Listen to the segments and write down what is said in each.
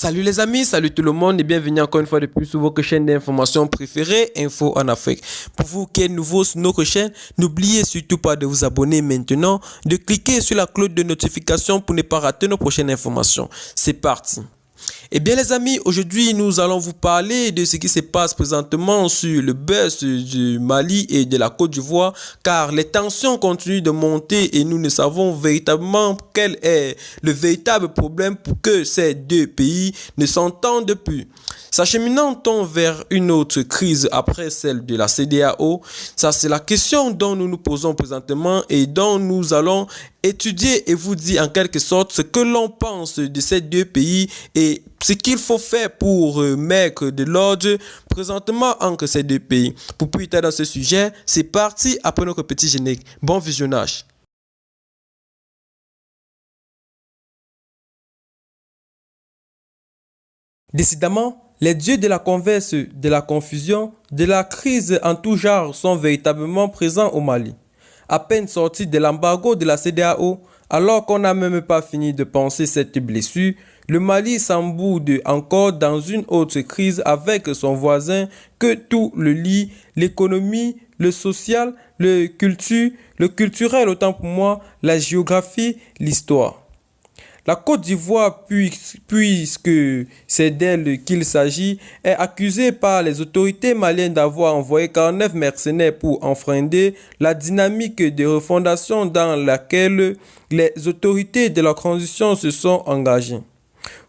Salut les amis, salut tout le monde et bienvenue encore une fois de plus sur votre chaîne d'information préférée, Info en Afrique. Pour vous qui êtes nouveau sur notre chaîne, n'oubliez surtout pas de vous abonner maintenant, de cliquer sur la cloche de notification pour ne pas rater nos prochaines informations. C'est parti. Eh bien les amis, aujourd'hui nous allons vous parler de ce qui se passe présentement sur le buzz du Mali et de la Côte d'Ivoire, car les tensions continuent de monter et nous ne savons véritablement quel est le véritable problème pour que ces deux pays ne s'entendent plus. S'acheminant-on vers une autre crise après celle de la CEDEAO? Ça, c'est la question dont nous nous posons présentement et dont nous allons étudier et vous dire en quelque sorte ce que l'on pense de ces deux pays et ce qu'il faut faire pour mettre de l'ordre présentement entre ces deux pays. Pour plus tard dans ce sujet, c'est parti après notre petit générique. Bon visionnage. Décidément, les dieux de la converse, de la confusion, de la crise en tout genre sont véritablement présents au Mali. À peine sortis de l'embargo de la CEDEAO, alors qu'on n'a même pas fini de penser cette blessure, le Mali s'emboude encore dans une autre crise avec son voisin que tout le lie, l'économie, le social, le culturel autant pour moi, la géographie, l'histoire. La Côte d'Ivoire, puisque c'est d'elle qu'il s'agit, est accusée par les autorités maliennes d'avoir envoyé 49 mercenaires pour enfreindre la dynamique de refondation dans laquelle les autorités de la transition se sont engagées.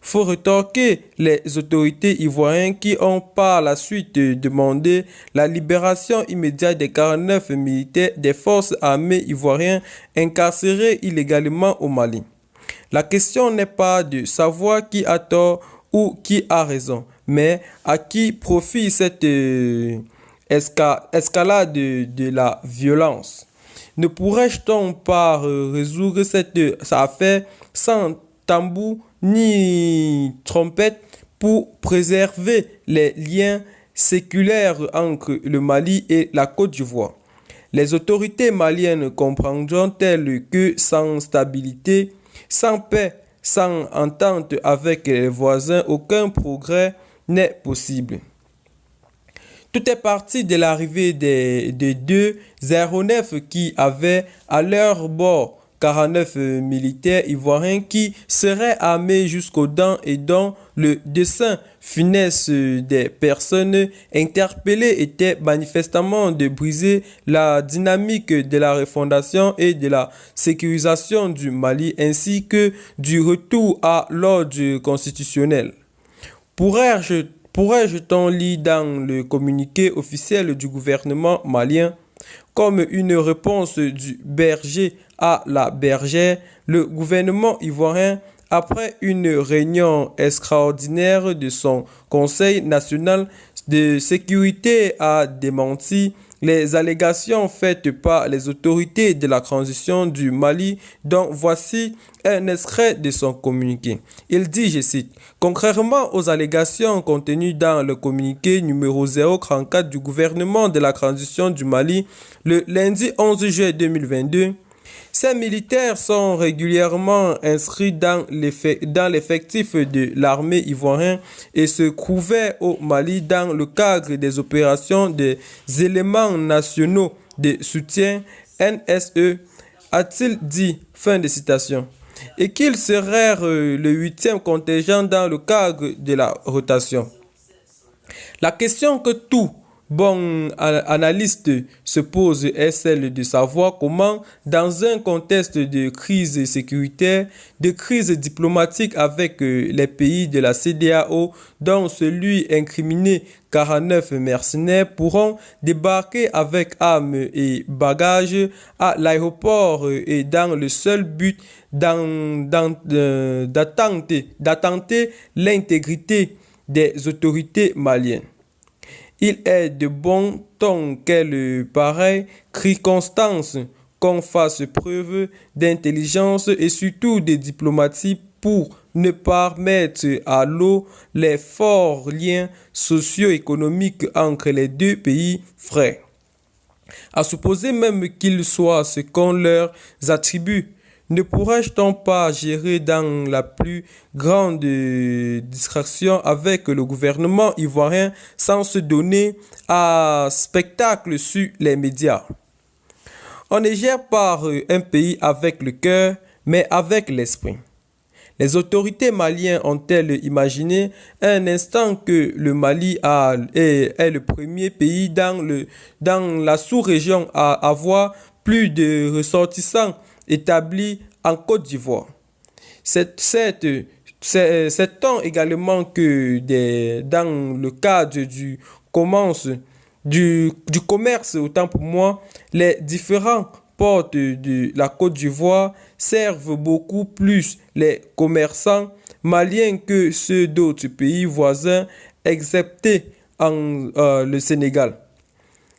Faut rétorquer les autorités ivoiriennes qui ont par la suite demandé la libération immédiate des 49 militaires des forces armées ivoiriennes incarcérés illégalement au Mali. La question n'est pas de savoir qui a tort ou qui a raison, mais à qui profite cette escalade de la violence. Ne pourrais-je pas résoudre cette affaire sans tambour ni trompette pour préserver les liens séculaires entre le Mali et la Côte d'Ivoire? Les autorités maliennes comprendront-elles que sans stabilité, sans paix, sans entente avec les voisins, aucun progrès n'est possible. Tout est parti de l'arrivée des deux aéronefs qui avaient à leur bord 49 militaires ivoiriens qui seraient armés jusqu'aux dents et dont le dessein funeste des personnes interpellées était manifestement de briser la dynamique de la refondation et de la sécurisation du Mali ainsi que du retour à l'ordre constitutionnel. Pourrais-je lire dans le communiqué officiel du gouvernement malien comme une réponse du berger à la bergère, le gouvernement ivoirien, après une réunion extraordinaire de son Conseil national de sécurité, a démenti les allégations faites par les autorités de la transition du Mali, dont voici un extrait de son communiqué. Il dit, je cite, « Contrairement aux allégations contenues dans le communiqué numéro 034 du gouvernement de la transition du Mali, le lundi 11 juillet 2022, ces militaires sont régulièrement inscrits dans l'effectif de l'armée ivoirienne et se trouvaient au Mali dans le cadre des opérations des éléments nationaux de soutien NSE, a-t-il dit, fin de citation, et qu'ils seraient le 8e contingent dans le cadre de la rotation. La question que tout bon analyste se pose est celle de savoir comment, dans un contexte de crise sécuritaire, de crise diplomatique avec les pays de la CEDEAO, dont celui incriminé 49 mercenaires pourront débarquer avec armes et bagages à l'aéroport et dans le seul but d'attenter l'intégrité des autorités maliennes. Il est de bon ton qu'elle pareille circonstance qu'on fasse preuve d'intelligence et surtout de diplomatie pour ne pas mettre à l'eau les forts liens socio-économiques entre les deux pays frères. À supposer même qu'ils soient ce qu'on leur attribue, Ne pourrais-je pas gérer dans la plus grande distraction avec le gouvernement ivoirien sans se donner à spectacle sur les médias? On ne gère pas un pays avec le cœur, mais avec l'esprit. Les autorités maliennes ont-elles imaginé un instant que le Mali est le premier pays dans la sous-région à avoir plus de ressortissants établis en Côte d'Ivoire? Sait-on également que dans le cadre du commerce, autant pour moi, les différents ports de la Côte d'Ivoire servent beaucoup plus les commerçants maliens que ceux d'autres pays voisins, excepté le Sénégal.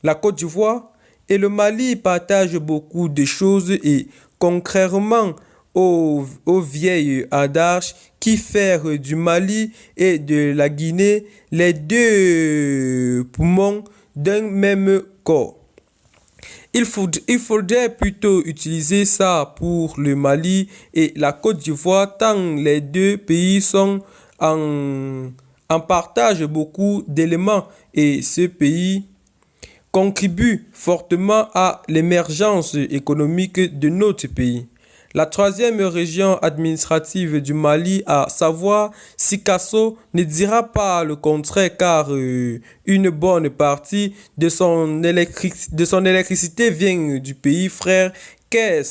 La Côte d'Ivoire et le Mali partagent beaucoup de choses et contrairement aux vieilles adages qui faire du Mali et de la Guinée les deux poumons d'un même corps. Il faudrait plutôt utiliser ça pour le Mali et la Côte d'Ivoire tant les deux pays sont en partage beaucoup d'éléments et ce pays contribue fortement à l'émergence économique de notre pays. La troisième région administrative du Mali, à savoir Sikasso, ne dira pas le contraire car une bonne partie de son électricité vient du pays frère qu'est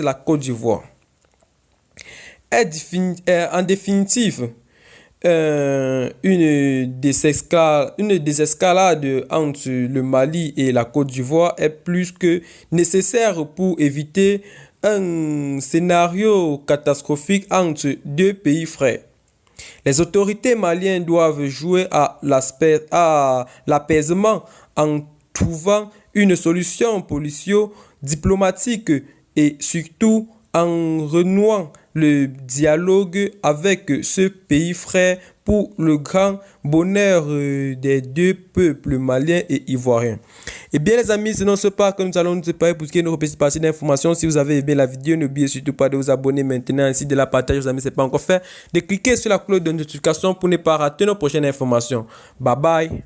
la Côte d'Ivoire. En définitive, une désescalade entre le Mali et la Côte d'Ivoire est plus que nécessaire pour éviter un scénario catastrophique entre deux pays frères. Les autorités maliennes doivent jouer à l'apaisement en trouvant une solution politique-diplomatique et surtout en renouant le dialogue avec ce pays frère pour le grand bonheur des deux peuples maliens et ivoiriens. Et bien les amis, ce n'est pas que nous allons nous séparer pour qu'il y ait une petite partie d'informations. Si vous avez aimé la vidéo, n'oubliez surtout pas de vous abonner maintenant, ainsi de la partager aux amis, ce n'est pas encore fait, de cliquer sur la cloche de notification pour ne pas rater nos prochaines informations. Bye bye.